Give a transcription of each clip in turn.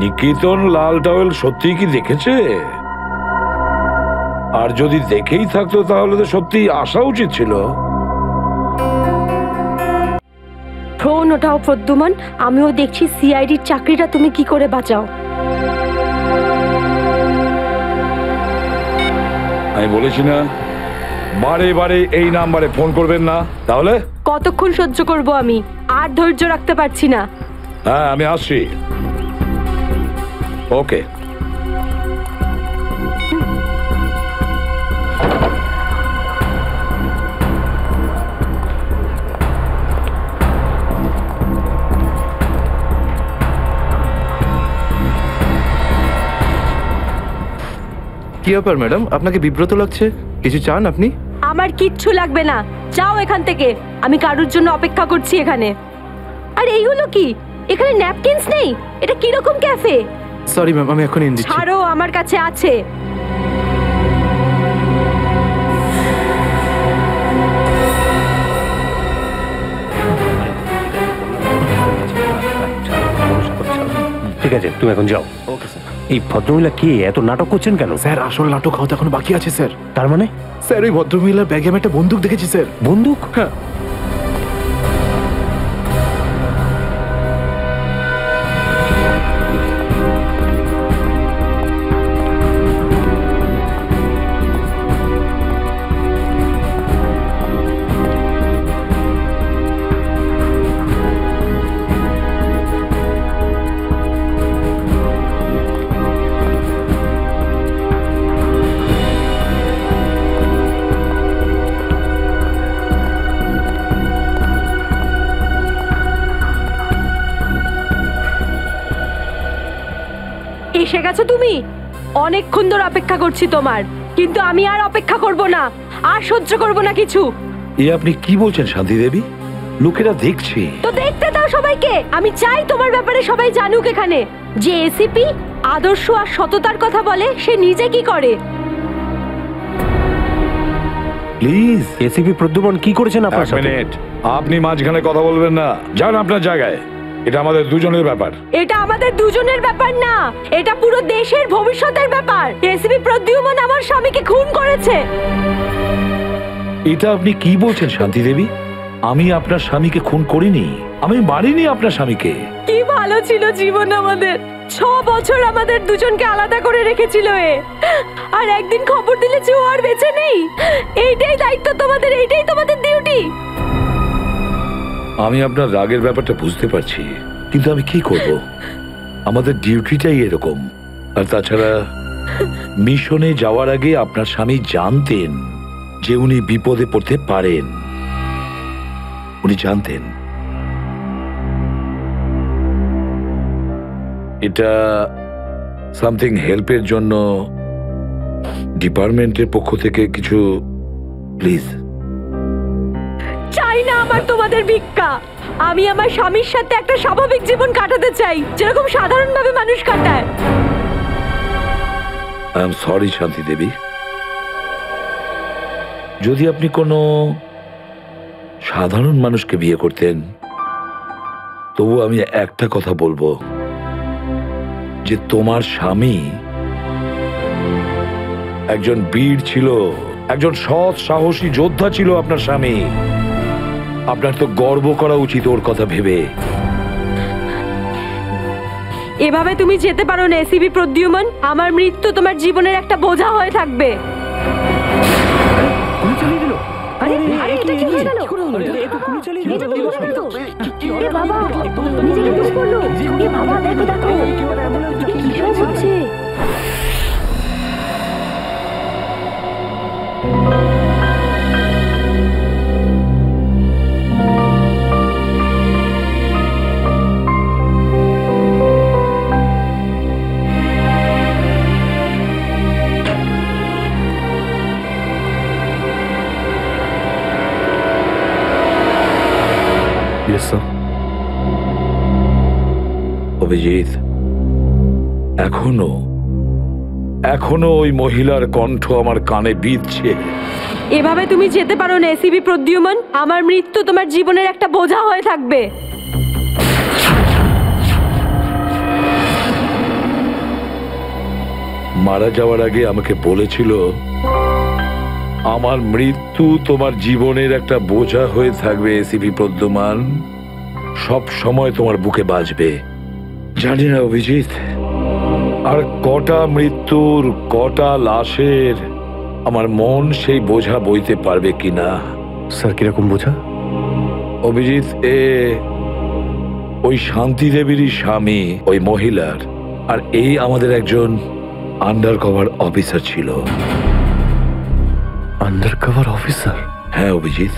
নিকেতন লাল towel সত্যি কি দেখেছে? আর যদি দেখেই থাকতো তাহলে তো সত্যি আসা উচিত ছিল। ফোন ওঠাও প্রদ্যুমান, আমিও দেখছি সিআইডির চাকরিটা তুমি কি করে বাঁচাও। আমি বলেছি না বারে বারে এই নাম্বারে ফোন করবেন না। তাহলে কতক্ষণ সহ্য করব আমি? আর ধৈর্য রাখতে পারছি না। হ্যাঁ আমি আসছি। ওকে। কি ব্যাপার ম্যাডাম, আপনাকে বিব্রত লাগছে? কিছু চান আপনি? আমার কিচ্ছু লাগবে না, যাও এখান থেকে। আমি কারোর জন্য অপেক্ষা করছি এখানে। আর এইগুলো কি? এখানে ন্যাপকিনস নেই? এটা কি রকম ক্যাফে? সরি ম্যাম, আমি এখন এনে দিচ্ছি। ছাড়ো, আমার কাছে আছে। ঠিক আছে, তুমি এখন যাও। Okay sir. এই ভদ্রমহিলা কি এত নাটক করছেন কেন? স্যার আসল নাটক হয়তো এখন বাকি আছে স্যার। তার মানে? স্যার ওই ভদ্রমহিলার ব্যাগে আমি একটা বন্দুক দেখেছি স্যার। বন্দুক? হ্যাঁ। এসে গেছো তুমি? অনেকক্ষণ ধরে অপেক্ষা করছি তোমার, কিন্তু আমি আর অপেক্ষা করব না, আর সহ্য করব না কিছু। এ আপনি কি বলছেন শান্তি দেবী? লোকেরা দেখছে। তো দেখতে দাও সবাইকে। আমি চাই তোমার ব্যাপারে সবাই জানুক এখানে, যে এসিপি আদর্শ আর সততার কথা বলে, সে নিজে কি করে। প্লিজ। এসিপি প্রদ্যুমন কি করেছেন আপনার এক সাথে? মিনিট, আপনি মাঝখানে কথা বলবেন না। যান আপনার জায়গায়। এটা আমাদের দুজনের ব্যাপার। এটা আমাদের দুজনের ব্যাপার না, এটা পুরো দেশের ভবিষ্যতের ব্যাপার। এসিপি প্রদ্যুমন আমার স্বামীকে খুন করেছে। এটা আপনি কি বলছেন শান্তি দেবী? আমি আপনার স্বামীকে খুন করিনি, আমি মারিনি আপনার স্বামীকে। কি ভালো ছিল জীবন আমাদের। 6 বছর আমাদের দুজনকে আলাদা করে রেখেছিল এ, আর একদিন খবর দিলে যে ও আর বেঁচে নেই। এইটাই দায়িত্ব তোমাদের, এইটাই তোমাদের ডিউটি। আমি আপনার রাগের ব্যাপারটা বুঝতে পারছি, কিন্তু আমি কি করব? আমাদের ডিউটিটাই এরকম। আর তাছাড়া মিশনে যাওয়ার আগে আপনার স্বামী জানতেন যে উনি বিপদে পড়তে পারেন। উনি জানতেন। এটা সামথিং হেল্পের জন্য ডিপার্টমেন্টের পক্ষ থেকে কিছু প্লিজ। চাই না আমার তোমাদের ভিক্ষা। আমি আমার স্বামীর সাথে একটা স্বাভাবিক জীবন কাটাতে চাই, যেরকম সাধারণভাবে মানুষ কাটায়। আই এম সরি শান্তি দেবী। যদি আপনি কোনো সাধারণ মানুষকে বিয়ে করতেন, তবু আমি একটা কথা বলবো, যে তোমার স্বামী একজন বীর ছিল, একজন সৎ সাহসী যোদ্ধা ছিল আপনার স্বামী। আপনার তো গর্ব করা উচিত ওর কথা ভেবে। এভাবে তুমি যেতে পারো না এসিপি প্রদ্যুমন। আমার মৃত্যু তোমার জীবনের একটা বোঝা হয়ে থাকবে। অভিজিৎ, এখনো ওই মহিলার কণ্ঠ আমার কানে বিঁধছে। এভাবে তুমি যেতে পারো না এসিপি প্রদ্যুমন। আমার মৃত্যু তোমার জীবনের একটা বোঝা হয়ে থাকবে। মারা যাওয়ার আগে আমাকে বলেছিল, আমার মৃত্যু তোমার জীবনের একটা বোঝা হয়ে থাকবে এসিপি প্রদ্যুমান, সব সময় তোমার বুকে বাজবে। জানি না অভিজিৎ, আর কটা মৃত্যুর, কটা লাশের আমার মন সেই বোঝা বইতে পারবে কিনা। স্যার কিরকম বোঝা? অভিজিৎ, ওই শান্তি দেবীরই স্বামী ওই মহিলার, আর এই আমাদের একজন আন্ডার কভার অফিসার ছিল। Under cover officer? হ্যাঁ অভিজিৎ,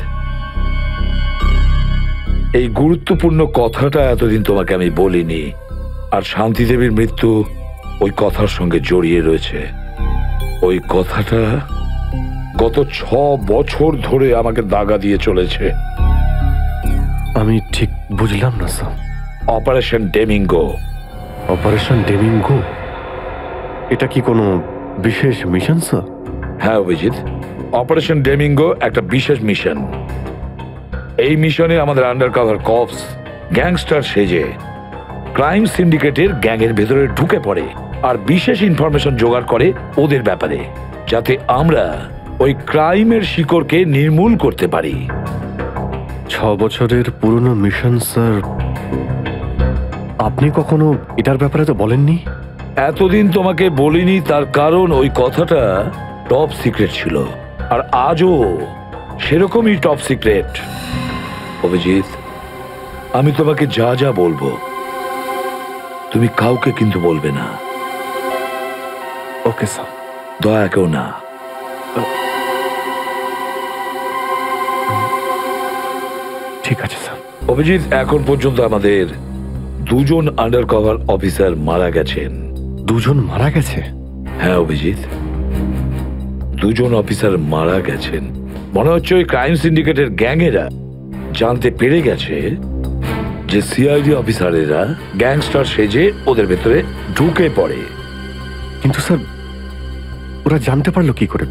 এই গুরুত্বপূর্ণ কথাটা এতদিন তোমাকে আমি বলিনি, আর শান্তি দেবীর মৃত্যু ওই কথার সঙ্গে জড়িয়ে রয়েছে। ওই কথাটা গত 6 বছর ধরে আমাকে দাগা দিয়ে চলেছে। আমি ঠিক বুঝলাম না স্যার। অপারেশন ডেমিঙ্গো। অপারেশন ডেমিঙ্গো? এটা কি কোনো বিশেষ মিশন স্যার? হ্যাঁ অভিজিৎ, অপারেশন ডেমিঙ্গো একটা বিশেষ মিশন। এই মিশনে আমাদের আন্ডার কভার কপস গ্যাংস্টার সেজে ক্রাইম সিন্ডিকেটের গ্যাংয়ের ভেতরে ঢুকে পড়ে আর বিশেষ ইনফরমেশন জোগাড় করে ওদের ব্যাপারে, যাতে আমরা ওই ক্রাইমের শিকড়কে নির্মূল করতে পারি। 6 বছরের পুরনো মিশন স্যার। আপনি কখনো এটার ব্যাপারে তো বলেননি। এতদিন তোমাকে বলিনি, তার কারণ ওই কথাটা টপ সিক্রেট ছিল, আর আজও সেরকমই টপ সিক্রেট। অভিজিৎ, আমি তোমাকে যা যা বলবো তুমি কাউকে কিন্তু বলবে না। Okay sir. দয়া কেউ না। ঠিক আছে স্যার। অভিজিৎ, এখন পর্যন্ত আমাদের 2 জন আন্ডার কভার অফিসার মারা গেছেন। 2 জন মারা গেছে? হ্যাঁ অভিজিৎ, 2 জন অফিসার মারা গেছেন। মনে হচ্ছে ওই ক্রাইম সিন্ডিকেটের গ্যাংয়েরা জানতে পেরে গেছে যে সিআইডি অফিসারেরা গ্যাংস্টার সেজে ওদের ভেতরে ঢুকে পড়ে। কিন্তু স্যার, ওরা জানতে পারলো কি করে?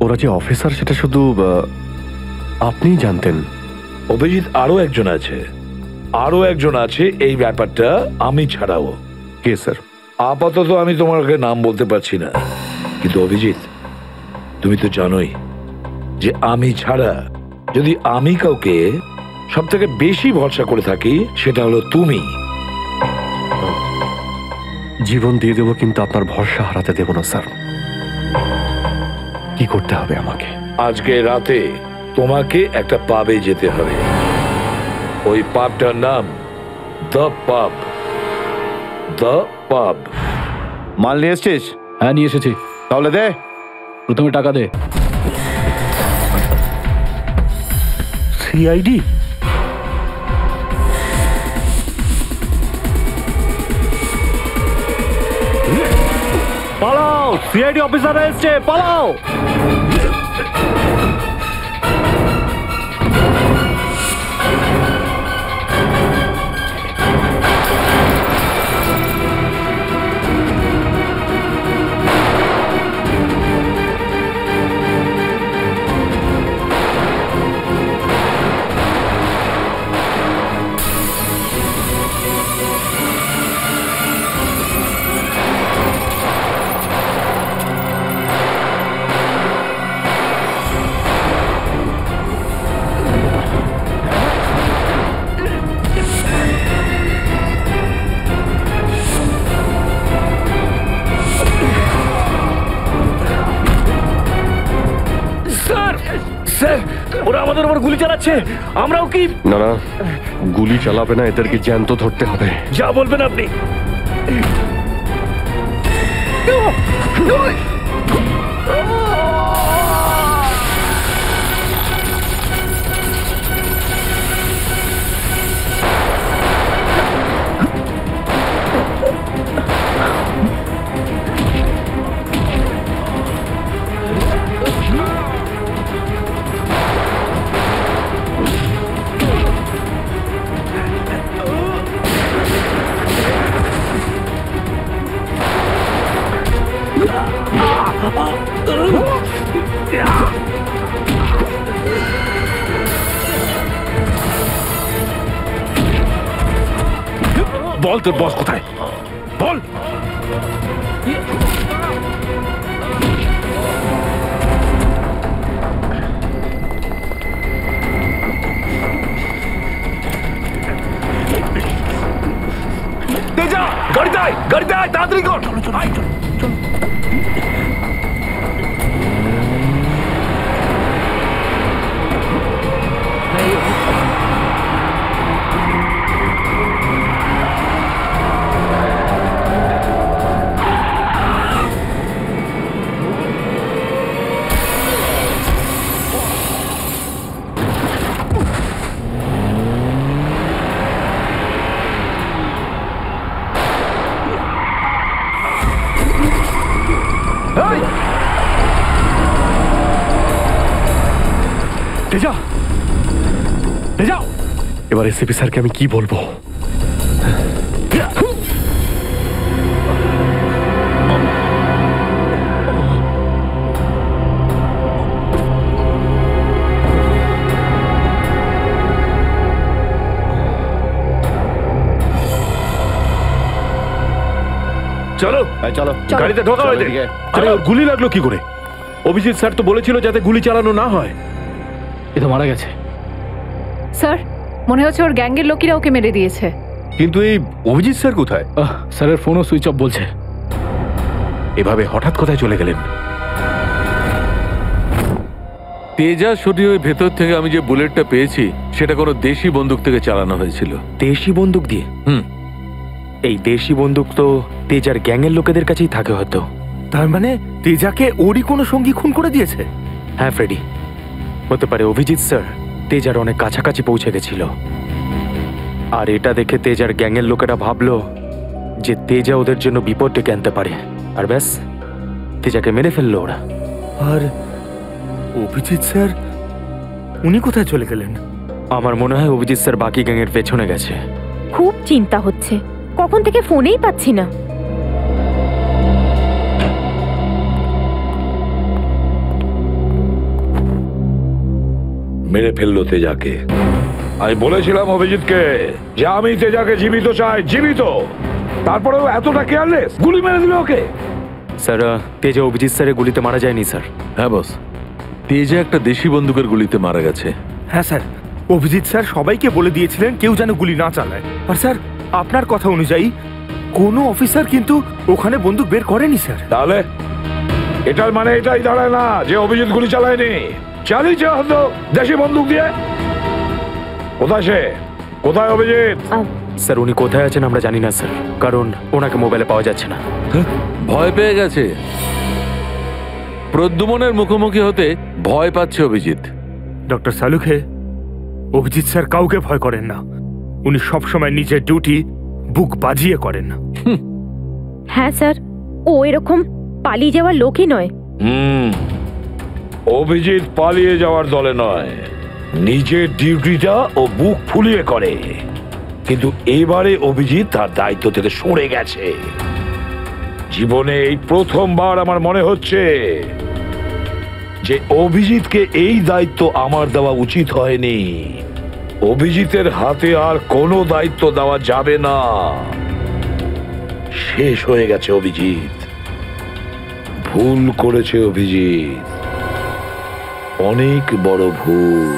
ওরা যে অফিসার সেটা শুধু আপনিই জানতেন। অভিজিৎ, আরো একজন আছে এই ব্যাপারটা আমি ছাড়াও। কে স্যার? আপাতত আমি তোমাকে নাম বলতে পারছি না, কিন্তু অভিজিৎ, তুমি তো জানোই যে আমি ছাড়া যদি আমি কাউকে সব থেকে বেশি ভরসা করে থাকি সেটা হলো তুমি। জীবন দিয়ে দেবো, কিন্তু আপনার ভরসা হারাতে দেব না স্যার। কি করতে হবে আমাকে? আজকে রাতে তোমাকে একটা পাবে যেতে হবে। ওই পাবটার নাম দ্য পাব। দ্য পাব। মাল নিয়ে এসছিস? হ্যাঁ, নিয়ে এসেছি। তাহলে দে। প্রথমে টাকা দে। সিআইডি? পালাও! সিআইডি অফিসার এসছে, পালাও! ওরা আমাদের উপর গুলি চালাচ্ছে, আমরাও কি? না না, গুলি চালাবে না, এদেরকে জ্যান্ত ধরতে হবে। যা বলবেন আপনি। বল তোর বস কোথায়? বল। তেজা, গাড়িতে আয়, গাড়িতে আয়, তাড়াতাড়ি কর। আয়, চল, চল। তেজা, তেজা, এবার এসিপি স্যারকে আমি কি বলবো? চলো, চলো গাড়িতে ঢোকা হয়েছে। আরে ওর গুলি লাগলো কি করে? অভিজিৎ স্যার তো বলেছিল যাতে গুলি চালানো না হয়। এ তো মারা গেছে। স্যার, মনে হচ্ছে ওর গ্যাংয়ের লোকেরা ওকে মেরে দিয়েছে। কিন্তু এই অভিজিৎ স্যার কোথায়? স্যারের ফোনও সুইচ অফ বলছে। এভাবে হঠাৎ কোথায় চলে গেলেন? তেজা শরীরের ভেতর থেকে আমি যে বুলেটটা পেয়েছি সেটা কোনো দেশি বন্দুক থেকে চালানো হয়েছিল। দেশি বন্দুক দিয়ে? এই দেশি বন্দুক তো তেজার গ্যাংয়ের লোকেদের কাছেই থাকে হয়তো। তার মানে তেজাকে ওরই কোনো সঙ্গী খুন করে দিয়েছে? হ্যাঁ ফ্রেডি, হতে পারে অভিজিৎ স্যার তেজার অনেক কাছাকাছি পৌঁছে গেছিল, আর এটা দেখে তেজার গ্যাংয়ের লোকেরা ভাবলো যে তেজা ওদের জন্য বিপদ ডেকে আনতে পারে, আর ব্যাস তেজাকে মেরে ফেললো ওরা। আর অভিজিৎ স্যার উনি কোথায় চলে গেলেন? আমার মনে হয় অভিজিৎ স্যার বাকি গ্যাংয়ের পেছনে গেছে। খুব চিন্তা হচ্ছে, কখন থেকে ফোনেই পাচ্ছি না। মেরে ফেললো তেজাকে। আমি বলেছিলাম অভিজিৎকে যে আমি তেজাকে জীবিত চাই, জীবিত। তারপরেও এতটা কেয়ারলেস, গুলি মেরে দিল ওকে। স্যার, তেজা অভিজিৎ স্যারের গুলিতে মারা যায়নি স্যার। হ্যাঁ বস, তেজা একটা দেশি বন্দুকের গুলিতে মারা গেছে। হ্যাঁ স্যার, অভিজিৎ স্যার সবাইকে বলে দিয়েছিলেন কেউ যেন গুলি না চালায়। আর স্যার, আপনার কথা অনুযায়ী কোনো অফিসার কিন্তু ওখানে বন্দুক বের করেনি স্যার। তাহলে এটার মানে এটাই দাঁড়ায় না যে অভিজিৎ গুলি চালায়নি, চালিয়েছে হয়তো দেশি বন্দুক দিয়ে। কোথায় সে? কোথায় অভিজিৎ? স্যার, উনি কোথায় আছেন আমরা জানি না স্যার, কারণ ওনাকে মোবাইলে পাওয়া যাচ্ছে না। ভয় পেয়ে গেছে। প্রদ্যুমনের মুখোমুখি হতে ভয় পাচ্ছে অভিজিৎ। ডক্টর সালুখে, অভিজিৎ স্যার কাউকে ভয় করেন না। উনি সবসময় নিজের ডিউটি বুক বাজিয়ে করেন। হ্যাঁ স্যার, ও এরকম পালিয়ে যাওয়ার লোকই নয়। অভিজিৎ পালিয়ে যাওয়ার দলে নয়, নিজের ডিউটিটা ও বুক ফুলিয়ে করে। কিন্তু এবারে অভিজিৎ তার দায়িত্ব থেকে সরে গেছে। জীবনে এই প্রথমবার আমার মনে হচ্ছে যে অভিজিৎকে এই দায়িত্ব আমার দেওয়া উচিত হয়নি। অভিজিতের হাতে আর কোনো দায়িত্ব দেওয়া যাবে না। শেষ হয়ে গেছে অভিজিৎ। ভুল করেছে অভিজিৎ, অনেক বড় ভুল।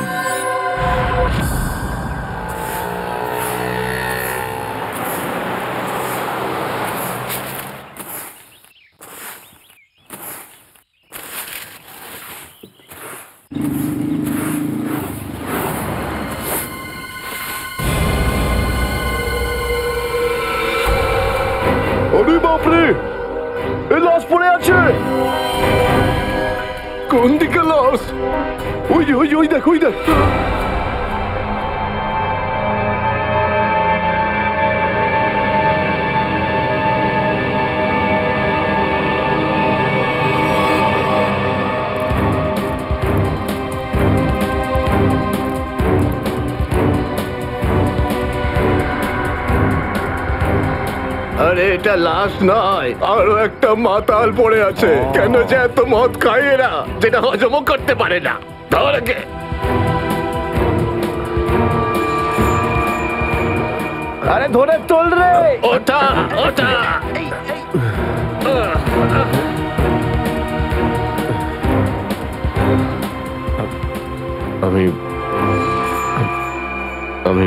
আরে বাপরে, এ লাশ পড়ে আছে। কোন দিকে লাশ? ওই যে ওই দেখ, ওই দেখ। আরে এটা লাশ নয়, আরো একটা মাতাল পড়ে আছে। কেন যে এত মদ খায় এরা, যেটা হজমও করতে পারে না। ধরকে আরে ধরে চল রে। ওটা ওটা আমি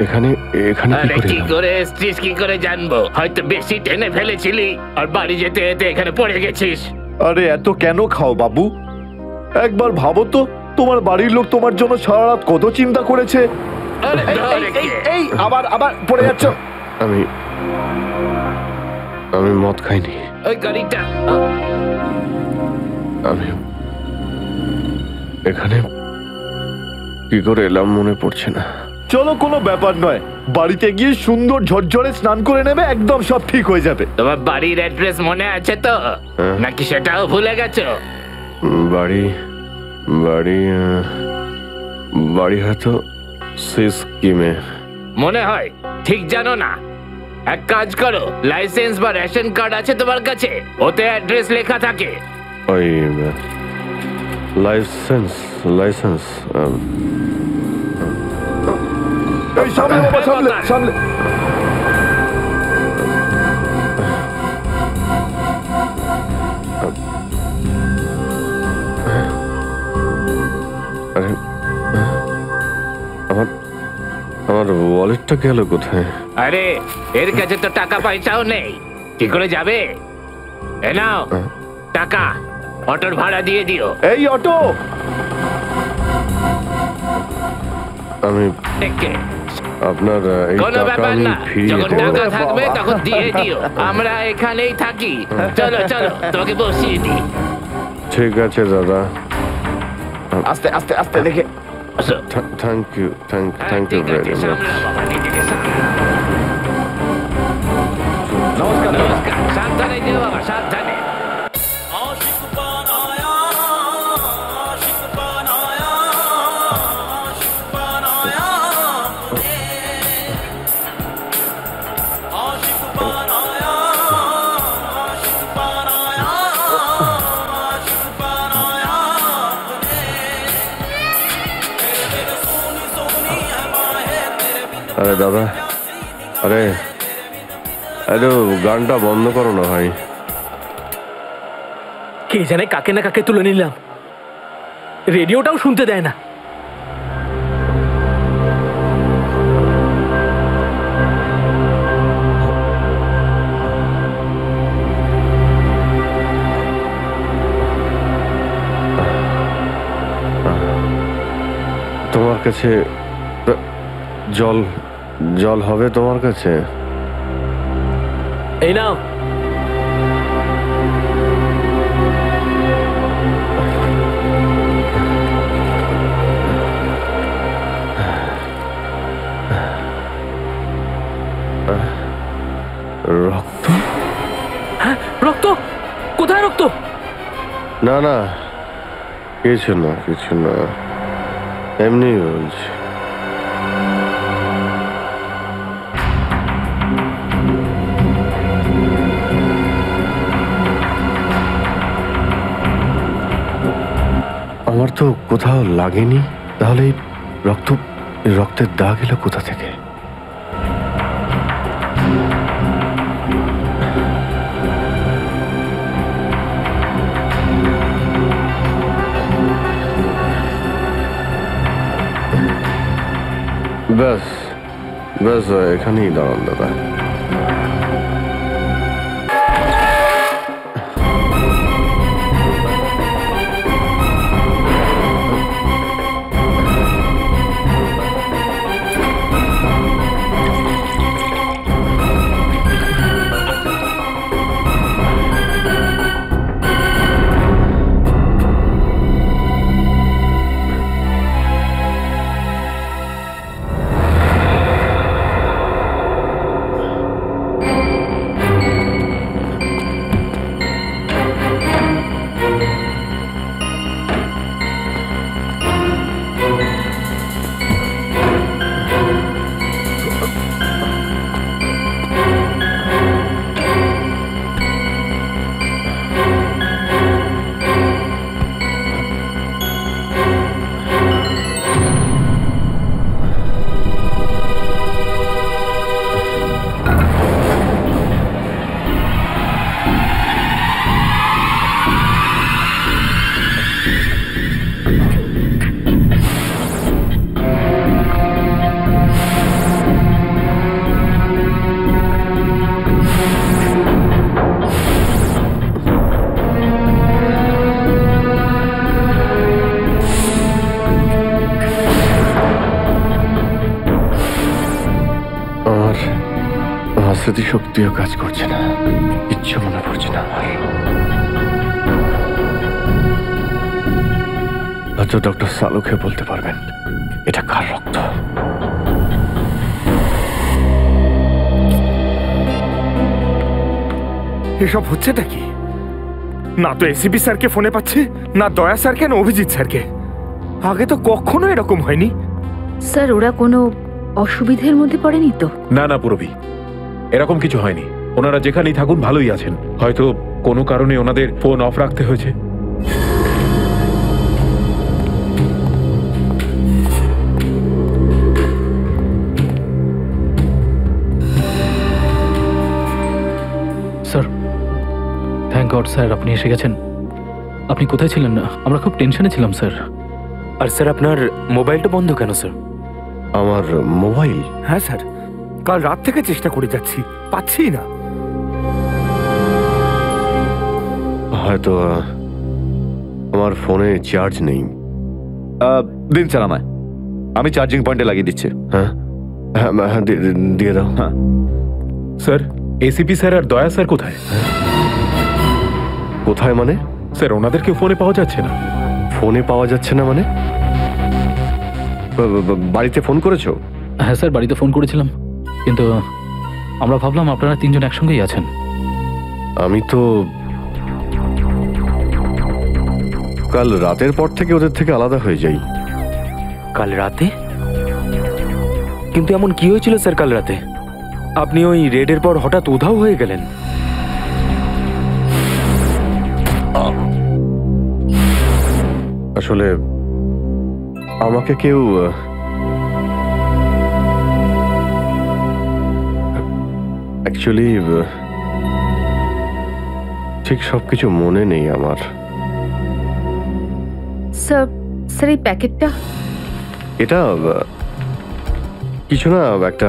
এখানে এখানে আরে কি করে এসছিস কি করে জানবো? হয়তো বেশি টেনে ফেলেছিলি আর বাড়ি যেতে যেতে এখানে পড়ে গেছিস। আরে এত কেন খাও বাবু? একবার ভাবো তো, তোমার বাড়ির লোক তোমার জন্য সারা রাত কত চিন্তা করেছে। আরে ধরে কে? এই আবার আবার পড়ে যাচ্ছ। আমি আমি মদ খাইনি। ওই গাড়িটা আমি এখানে কি করে এলাম মনে পড়ছে না। চলো, কোনো ব্যাপার নয়, বাড়িতে গিয়ে সুন্দর ঝরঝরে স্নান করে নেবে, একদম সব ঠিক হয়ে যাবে। তোমার বাড়ির অ্যাড্রেস মনে আছে তো, নাকি সেটাও ভুলে গেছো? বাড়ি বাড়ি বাড়ি হয়তো সিস্কিমে। মনে হয় ঠিক জানো না। এক কাজ করো, লাইসেন্স বা রেশন কার্ড আছে তোমার কাছে? ওতে অ্যাড্রেস লেখা থাকে। ওই লাইসেন্স লাইসেন্স এই সামনে বাবা, সামনে সামনে। আরে আমার আমার ওয়ালেটটা গেল কোথায়? আরে এর কাছে তো টাকা পয়সাও নেই, কি করে যাবে? এ নাও টাকা, অটোর ভাড়া দিয়ে দিও। এই অটো, আমি দেখে আপনার এই কোনো টাকা ব্যাপার আমি না, ফিরিয়ে যখন দেবো। টাকা থাকবে তখন দিয়ে দিও। আমরা এখানেই থাকি। চলো চলো, তোমাকে বসিয়ে দিই। ঠিক আছে দাদা, আস্তে আস্তে আস্তে দেখে। Thank you thank you very much. নমস্কার নমস্কার, সাবধানে যেও বাবা, সাবধানে। আরে দাদা, আরে আরে গানটা বন্ধ করো না ভাই। কে জানে কাকে না কাকে তুলে নিলাম, রেডিওটাও শুনতে দেয় না। তোমার কাছে জল জল হবে তোমার কাছে? এই নাও। রক্ত? হ্যাঁ, রক্ত? কোথায় রক্ত? না না, কিছু না কিছু না, এমনি বলছি। আমার তো কোথাও লাগেনি, তাহলে এই রক্তের দাগ এলো কোথা থেকে? ব্যাস ব্যাস, এখানেই দাঁড়ান দাদা। স্মৃতিশক্তিও কাজ করছে না, কিচ্ছু মনে পড়ছে না আমার। হয়তো ডক্টর সালুকে বলতে পারবেন এটা কার রক্ত। এসব হচ্ছেটা কি? না তো এসিপি স্যারকে ফোনে পাচ্ছি, না দয়া স্যারকে, না অভিজিৎ স্যারকে। আগে তো কখনো এরকম হয়নি। স্যার ওরা কোনো অসুবিধের মধ্যে পড়েনি তো? না না পুরবি, এরকম কিছু হয়নি। ওনারা যেখানেই থাকুন ভালোই আছেন। হয়তো কোনো কারণে ওনাদের ফোন অফ রাখতে হয়েছে। স্যার, থ্যাংক গড স্যার আপনি এসে গেছেন। আপনি কোথায় ছিলেন? আমরা খুব টেনশনে ছিলাম স্যার। আর স্যার আপনার মোবাইলটা বন্ধ কেন স্যার? আমার মোবাইল? হ্যাঁ স্যার, কাল রাত থেকে চেষ্টা করে যাচ্ছি, পাচ্ছি না। হয়তো আমার ফোনে চার্জ নেই। দিন স্যার আমায়, আমি চার্জিং পয়েন্টে লাগিয়ে দিচ্ছি। হ্যাঁ হ্যাঁ হ্যাঁ, দিয়ে দাও। হ্যাঁ স্যার, এসিপি স্যার আর দয়া স্যার কোথায়? কোথায় মানে? স্যার ওনাদেরকে ফোনে পাওয়া যাচ্ছে না। ফোনে পাওয়া যাচ্ছে না মানে? বাড়িতে ফোন করেছো? হ্যাঁ স্যার, বাড়িতে ফোন করেছিলাম, কিন্তু আমরা ভাবলাম আপনারা তিনজন একসঙ্গেই আছেন। আমি তো কাল রাতের পর থেকে ওদের থেকে আলাদা হয়ে যাই। কাল রাতে? কিন্তু এমন কি হয়েছিল স্যার কাল রাতে? আপনি ওই রেডের পর হঠাৎ উধাও হয়ে গেলেন। আসলে আমাকে কেউ অ্যাকচুয়ালি ঠিক সবকিছু মনে নেই আমার। স্যার, স্যার এই প্যাকেটটা? এটা কিছু না, একটা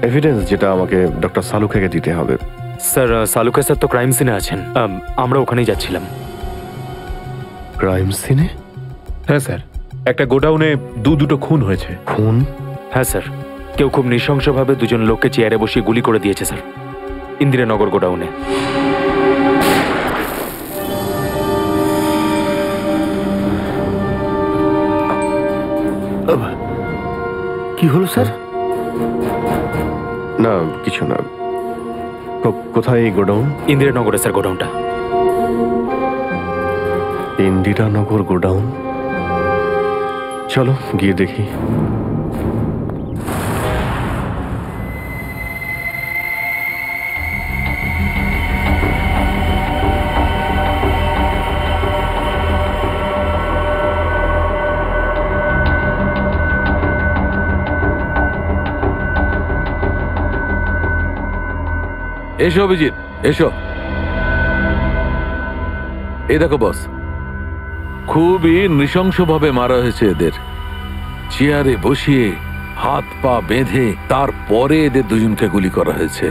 এভিডেন্স যেটা আমাকে ডক্টর সালুকেকে দিতে হবে। স্যার সালুকা স্যার তো ক্রাইম সিনে আছেন, আমরা ওখানেই যাচ্ছিলাম। ক্রাইম সিনে? হ্যাঁ স্যার, একটা গোডাউনে দুটো খুন হয়েছে। খুন? হ্যাঁ স্যার, কেউ খুব নৃশংসভাবে দুজন লোককে চেয়ারে বসিয়ে গুলি করে দিয়েছে স্যার, ইন্দিরানগর গোডাউনে। কি হলো স্যার? না কিছু না। কোথায় এই গোডাউন? ইন্দিরানগরে স্যার গোডাউনটা। ইন্দিরানগর গোডাউন? চলো গিয়ে দেখি। এসো অভিজিৎ, এসো। এই দেখো বস, খুবই নৃশংসভাবে মারা হয়েছে এদের। চেয়ারে বসিয়ে হাত পা বেঁধে তারপরে এদের দুজনকে গুলি করা হয়েছে।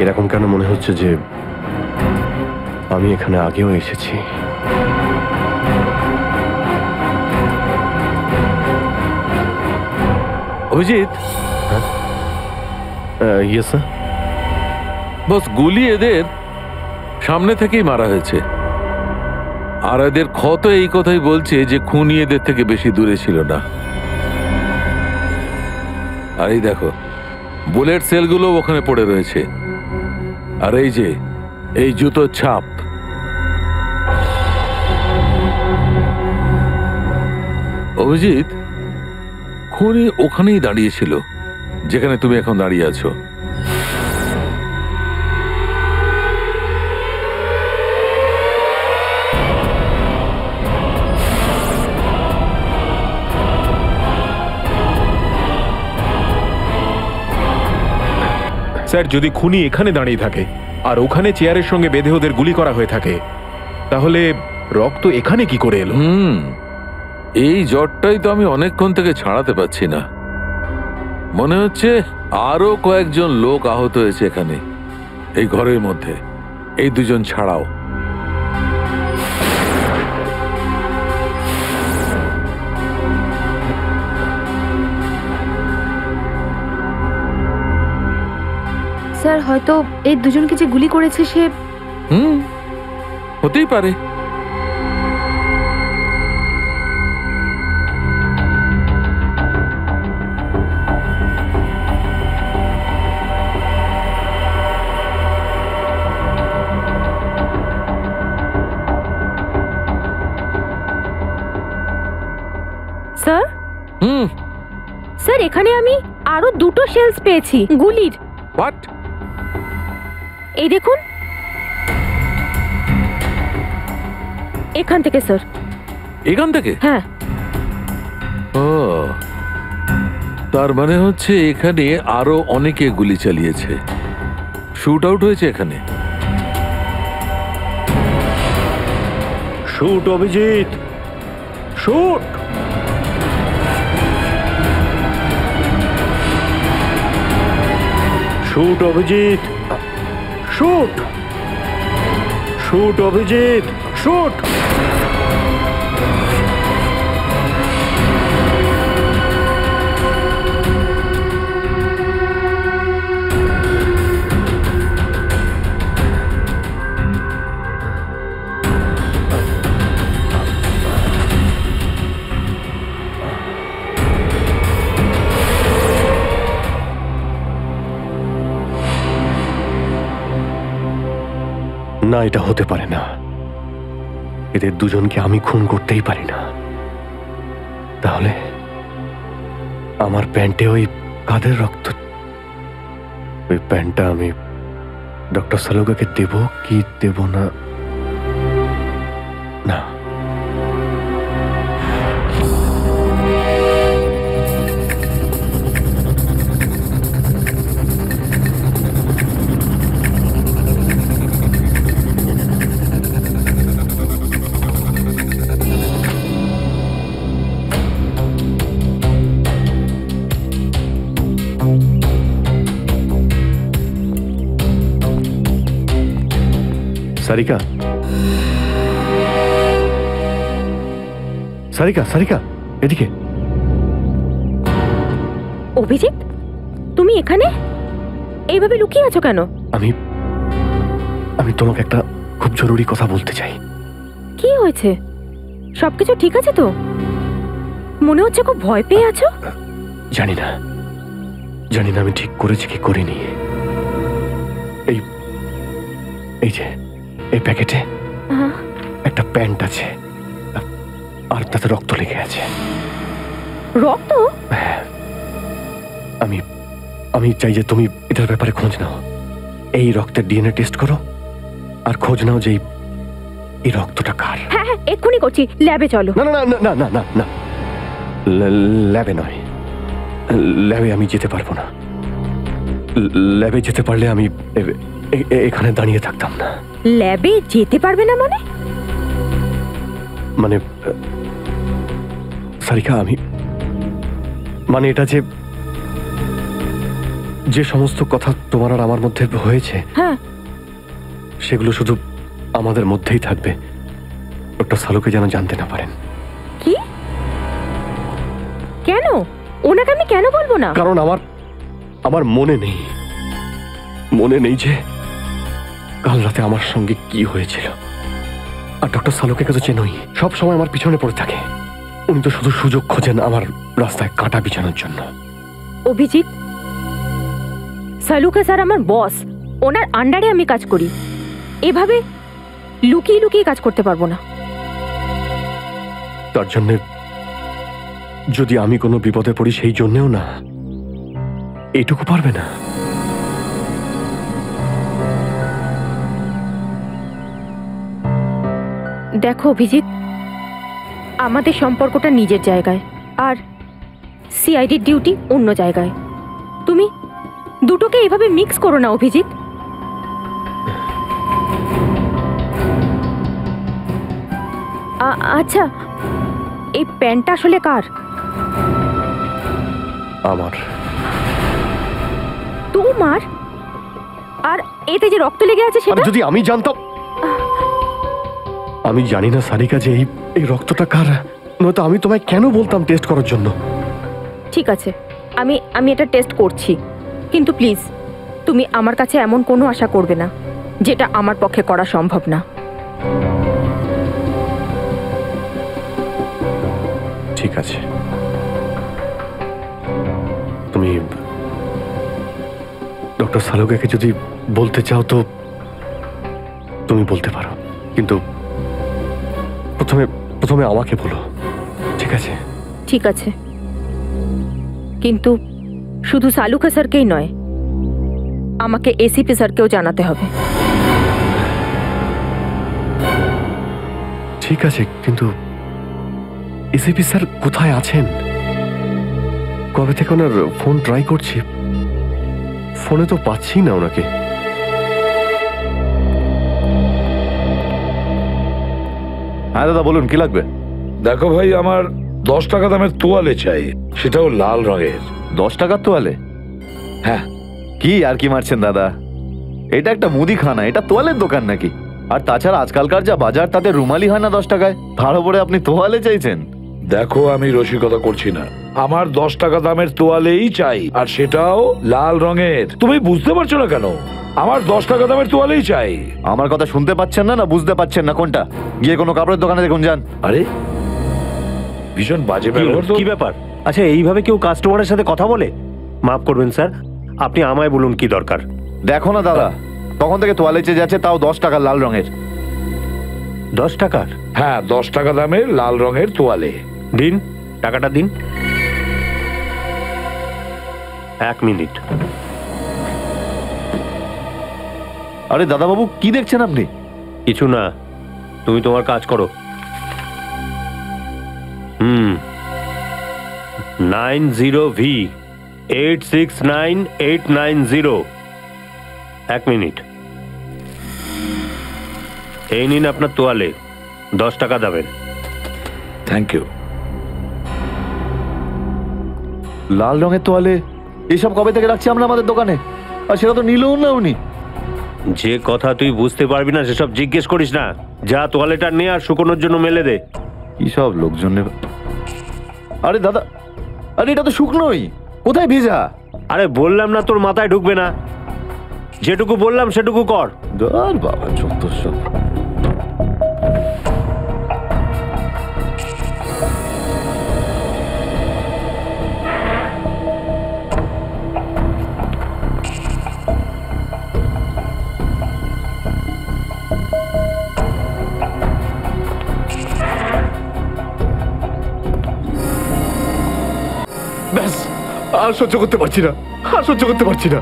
এরকম কেন মনে হচ্ছে যে আমি এখানে আগেও এসেছি? Abhijit, yes sir. বস, গুলি এদের সামনে থেকেই মারা হয়েছে, আর এদের ক্ষত এই কথাই বলছে যে খুনি এদের থেকে বেশি দূরে ছিল না। আর এই দেখো, বুলেট সেলগুলো ওখানে পড়ে রয়েছে, আর এই যে এই জুতোর ছাপ। অভিজিৎ, খুনি ওখানেই দাঁড়িয়েছিল যেখানে তুমি এখন দাঁড়িয়ে আছো। স্যার যদি খুনি এখানে দাঁড়িয়ে থাকে আর ওখানে চেয়ারের সঙ্গে বেঁধে ওদের গুলি করা হয়ে থাকে, তাহলে রক্ত এখানে কি করে এলো? এই জ্বরটাই তো আমি অনেকক্ষণ থেকে ছাড়াতে পারছি না। মনে হচ্ছে আরো কয়েকজন লোক আহত হয়েছে এখানে, এই ঘরের মধ্যে, এই দুজন ছাড়াও। স্যার হয়তো এই দুজনকে যে গুলি করেছে সে হতেই পারে। স্যার স্যার এখানে আমি আরো দুটো শেলস পেয়েছি গুলির। হোয়াট? এই দেখুন, এখান থেকে স্যার। এখান থেকে? হ্যাঁ। ও, তার মানে হচ্ছে এখানে আরো অনেকে গুলি চালিয়েছে, শুট আউট হয়েছে এখানে। Shoot Abhijit, shoot. Shoot Abhijit, shoot. Shoot Abhijit, shoot. না, এটা হতে পারে না। এদের দুজনকে আমি খুন করতেই পারি না। তাহলে আমার প্যান্টে ওই কাদের রক্ত? ওই প্যান্টটা আমি ডক্টর সালুকাকে দেব কি দেব না? না, সারিকা, সারিকা, সারিকা, এদিকে। অভিজিৎ, তুমি এখানে এইভাবে লুকিয়ে আছো কেন? আমি আমি তোমাকে একটা খুব জরুরি কথা বলতে চাই। কি হয়েছে? সবকিছু ঠিক আছে তো? মনে হচ্ছে খুব ভয় পেয়ে আছো। জানি না, জানি না আমি ঠিক করেছি কি করিনি। এই এই যে এই প্যাকেটে একটা প্যান্ট আছে আর তাতে রক্ত লেগে আছে। রক্ত? আমি আমি চাই যে তুমি এটার ব্যাপারে খোঁজ নাও। এই রক্তের ডিএনএ টেস্ট করো আর খোঁজ নাও যে এই রক্তটা কার। হ্যাঁ হ্যাঁ, এক্ষুনি করছি। ল্যাবে চলো। না না না না না না না, ল্যাবে নয়, ল্যাবে আমি যেতে পারবো না। ল্যাবে যেতে পারলে আমি এখানে দাঁড়িয়ে থাকতাম না। ল্যাবে যেতে পারবে না মানে? মানে সারিকা, আমি মানে এটা যে যে সমস্ত কথা তোমার আর আমার মধ্যে হয়েছে, হ্যাঁ, সেগুলো শুধু আমাদের মধ্যেই থাকবে। ডক্টর সালুকে যেন জানতে না পারেন। কি? কেন? ওনাকে আমি কেন বলবো না? কারণ আমার মনে নেই যে কাল রাতে আমার সঙ্গে কি হয়েছিল। আর ডক্টর সালুকে তো চেনই, সব সময় আমার পিছনে পড়ে থাকে। উনি তো শুধু সুযোগ খোঁজেন আমার রাস্তায় কাঁটা বিছানোর জন্য। অভিজিৎ, সালুকা স্যার আমার বস, ওনার আন্ডারে আমি কাজ করি। এভাবে লুকিয়ে লুকিয়ে কাজ করতে পারবো না। তার জন্য যদি আমি কোনো বিপদে পড়ি সেই জন্যেও না, এইটুকু পারবে না? দেখো অভিজিৎ, আমাদের সম্পর্কটা নিজের জায়গায় আর সিআইডির ডিউটি অন্য জায়গায়। তুমি দুটোকে এইভাবে মিক্স করো না অভিজিৎ। আচ্ছা, এই প্যান্টটা আসলে কার? আমার। তোমার? আর এতে যে রক্ত লেগে আছে সেটা? যদি আমি জানতাম। আমি জানি না সারিকা যে এই রক্তটা কার, নয়তো আমি তোমায় কেন বলতাম টেস্ট করার জন্য। ঠিক আছে, আমি এটা টেস্ট করছি, কিন্তু প্লিজ তুমি আমার কাছে এমন কোনো আশা করবে না যেটা আমার পক্ষে করা সম্ভব না। ঠিক আছে, তুমি ডক্টর সালুকাকে যদি বলতে চাও তো তুমি বলতে পারো, কিন্তু প্রথমে আমাকে বলো, ঠিক আছে? ঠিক আছে, কিন্তু শুধু সালুকা স্যারকেই নয়, আমাকে এসিপি স্যারকেও জানাতে হবে। ঠিক আছে, কিন্তু এসিপি স্যার কোথায় আছেন? কবে থেকে ওনার ফোন ট্রাই করছি, ফোনে তো পাচ্ছি না ওনাকে। হ্যাঁ দাদা বলুন, কি লাগবে? দেখো ভাই, আমার 10 টাকা দামের তোয়ালে চাই, সেটাও লাল রঙের। 10 টাকার তোয়ালে? হ্যাঁ। কি আর কি মারছেন দাদা, এটা একটা মুদিখানা, এটা তোয়ালের দোকান নাকি? আর তাছাড়া আজকালকার যা বাজার, তাতে রুমালি হয় না 10 টাকায়, ভাড়া পড়ে আপনি তোয়ালে চাইছেন? দেখো, আমি রসিকতা করছি না, আমার 10 টাকা দামের তোয়ালেই চাই, আর সেটাও লাল রঙের। তুমি বুঝতে পারছো না কেন? আমার 10 টাকা দামের তোয়ালেই চাই। আমার কথা শুনতে পাচ্ছেন না, না বুঝতে পাচ্ছেন না? কোনটা? গিয়ে কোনো কাপড়ের দোকানে দেখুন, যান। আরে ভীষণ বাজে ব্যবহার তো। কি ব্যাপার? আচ্ছা, এইভাবে কেউ কাস্টমারের সাথে কথা বলে? মাফ করবেন স্যার, আপনি আমায় বলুন কি দরকার। দেখো না দাদা, তখন থেকে তোয়ালে চেয়ে যাচ্ছে, তাও 10 টাকা লাল রঙের। 10 টাকার? হ্যাঁ, 10 টাকা দামের লাল রঙের তোয়ালে। দিন, টাকাটা দিন। 1 মিনিট। আরে দাদা বাবু, কি দেখছেন আপনি? কিছু না, তুমি তোমার কাজ করো। 90V 869890। 1 মিনিট। এই নিন আপনার তোয়ালে, 10 টাকা দেবেন। Thank you. লাল রঙের তোয়ালে এসব কবে থেকে রাখছি আমরা আমাদের দোকানে, আর সেটা তো নিলেও না উনি। যে কথা তুই বুঝতে পারবি না সেসব জিজ্ঞেস করিস না। যা তোয়ালেটা নে আর শুকোনোর জন্য মেলে দে। কি সব লোকজন নেবে। আরে দাদা, আরে এটা তো শুকনোই, কোথায় ভেজা? আরে বললাম না তোর মাথায় ঢুকবে না, যেটুকু বললাম সেটুকু কর। আর বাবা যত সব। ব্যাস, আর সহ্য করতে পারছি না, আর সহ্য করতে পারছি না।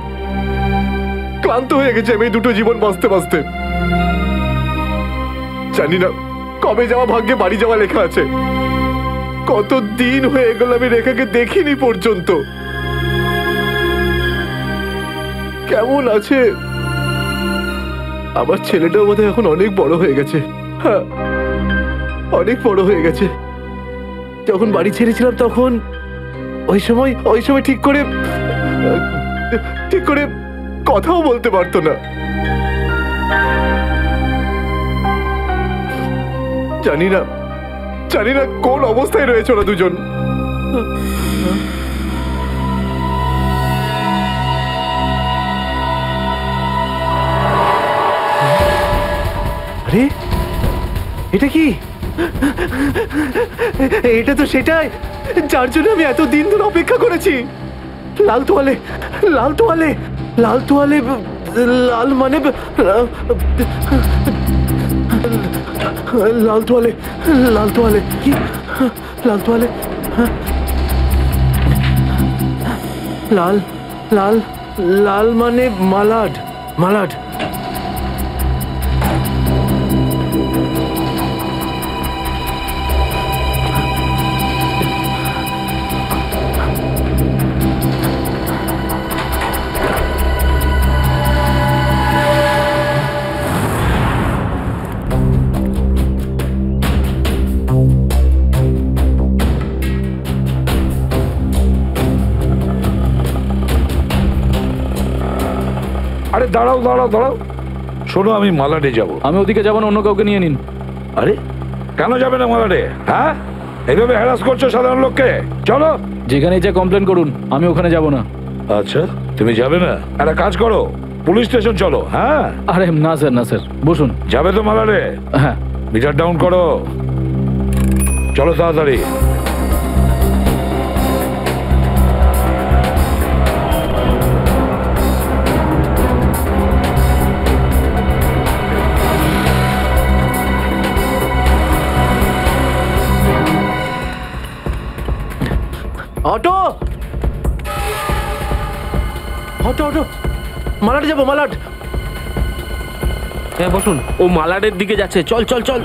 ক্লান্ত হয়ে গেছে আমি এই দুটো জীবন বাঁচতে বাঁচতে। জানি না কবে যাওয়া ভাগ্যে বাড়ি যাওয়া লেখা আছে। কত দিন হয়ে গেল আমি রেখাকে দেখিনি পর্যন্ত। কেমন আছে? আমার ছেলেটাও বোধহয় এখন অনেক বড় হয়ে গেছে। হ্যাঁ, অনেক বড় হয়ে গেছে। যখন বাড়ি ছেড়েছিলাম তখন ওই সময় ঠিক করে কথাও বলতে পারতো না। জানি না কোন অবস্থায় রয়েছে ওরা দুজন। আরে এটা কি? এটা তো সেটাই যার জন্য আমি এত দিন ধরে অপেক্ষা করেছি। লাল তোয়ালে, লাল তোয়ালে, লাল তোয়ালে, লাল মানে লাল তোয়ালে, লাল তোয়ালে, কি লাল তোয়ালে? লাল লাল লাল মানে মালাড, মালাড। দাঁড়াও দাঁড়াও দাঁড়াও, শোনো আমি মালাডে যাব। আমি ওদিকে যাবো না, অন্য কাউকে নিয়ে নিন। আরে কেন যাবে না মালাডে? হ্যাঁ, এইভাবে হ্যারাস করছো সাধারণ লোককে। চলো, যেখানে যা কমপ্লেন করুন, আমি ওখানে যাব না। আচ্ছা তুমি যাবে না? একটা কাজ করো, পুলিশ স্টেশন চলো। হ্যাঁ আরে না স্যার, না স্যার, বসুন। যাবে তো মালাডে? হ্যাঁ। মিটার ডাউন করো, চলো তাড়াতাড়ি। অটো অটো অটো, মালাট যাবো, মালাট। হ্যাঁ বসুন, ও মালাডের দিকে যাচ্ছে, চল চল চল।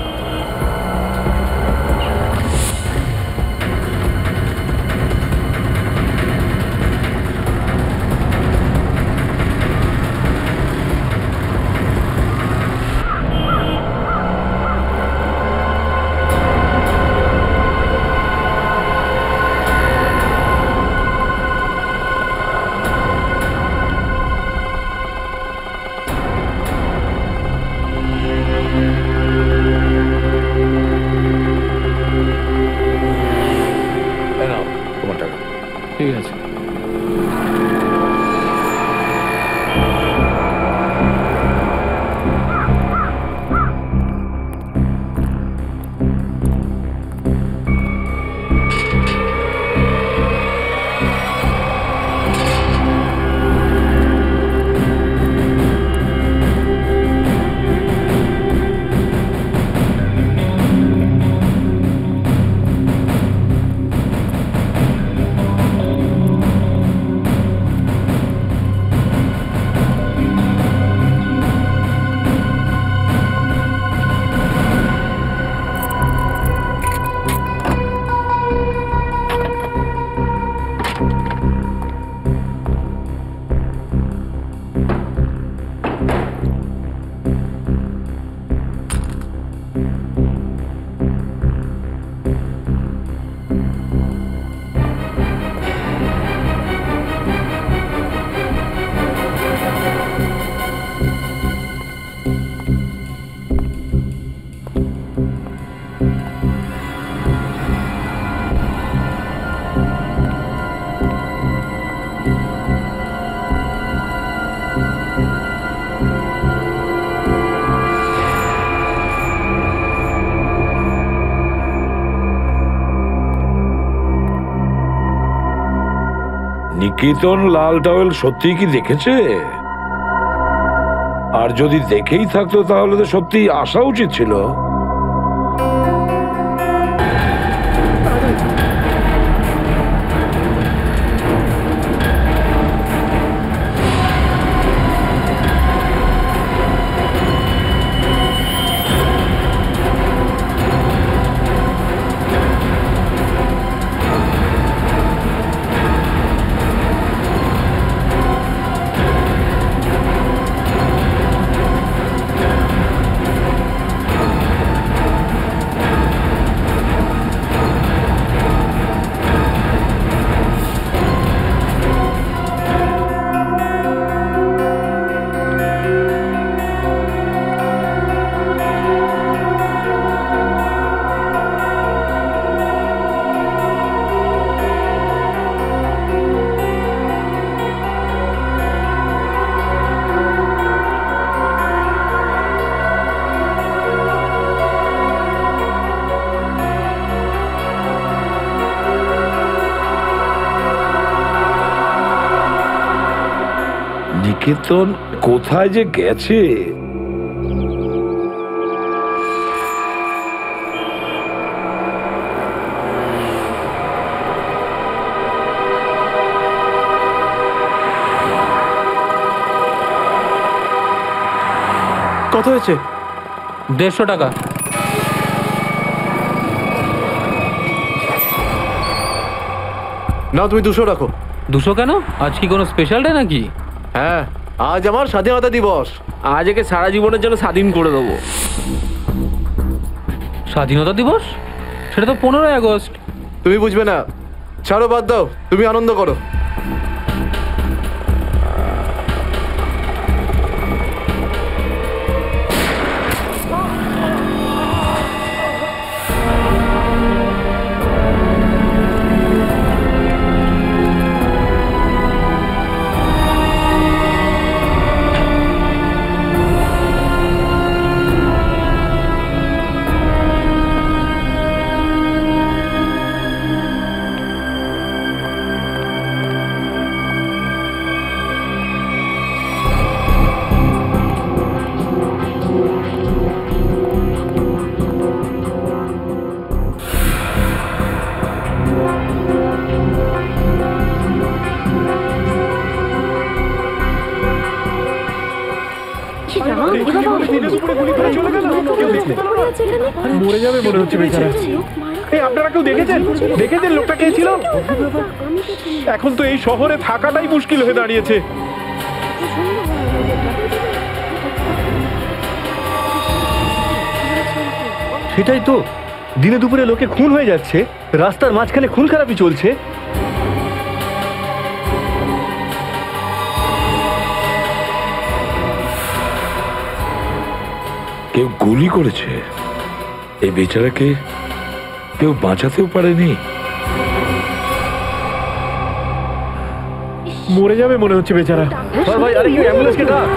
এই নাও তোমার টাকা। ঠিক আছে। নিকেতন লাল টাওয়েল সত্যি কি দেখেছে? আর যদি দেখেই থাকতো তাহলে তো সত্যি আসা উচিত ছিল। নিকেতন কোথায় যে গেছে? কত হয়েছে? 150 টাকা। না, তুমি 200 রাখো। 200 কেন? আজ কি কোনো স্পেশাল ডে নাকি? হ্যাঁ, আজ আমার স্বাধীনতা দিবস। আজ একে সারা জীবনের জন্য স্বাধীন করে দেবো। স্বাধীনতা দিবস? সেটা তো 15ই আগস্ট। তুমি বুঝবে না, ছাড়ো, বাদ দাও, তুমি আনন্দ করো। করে গুলি করে চলে গেল, কেউ দেখতে পেল না। মরে যাবে মনে হচ্ছে বেচারা। এই আপনারা কেউ দেখেছেন লোকটা কে ছিল? এখন তো এই শহরে থাকাটাই মুশকিল হয়ে দাঁড়িয়েছে। সেটাই তো, দিনে দুপুরে লোকে খুন হয়ে যাচ্ছে, রাস্তার মাঝখানে খুন খারাপি চলছে। কেউ গুলি করেছে, এই বেচারাকে কেউ বাঁচাতেও পারেনি। মরে যাবে মনে হচ্ছে বেচারা। ভাই, আরে কেউ অ্যাম্বুলেন্সকে ডাক।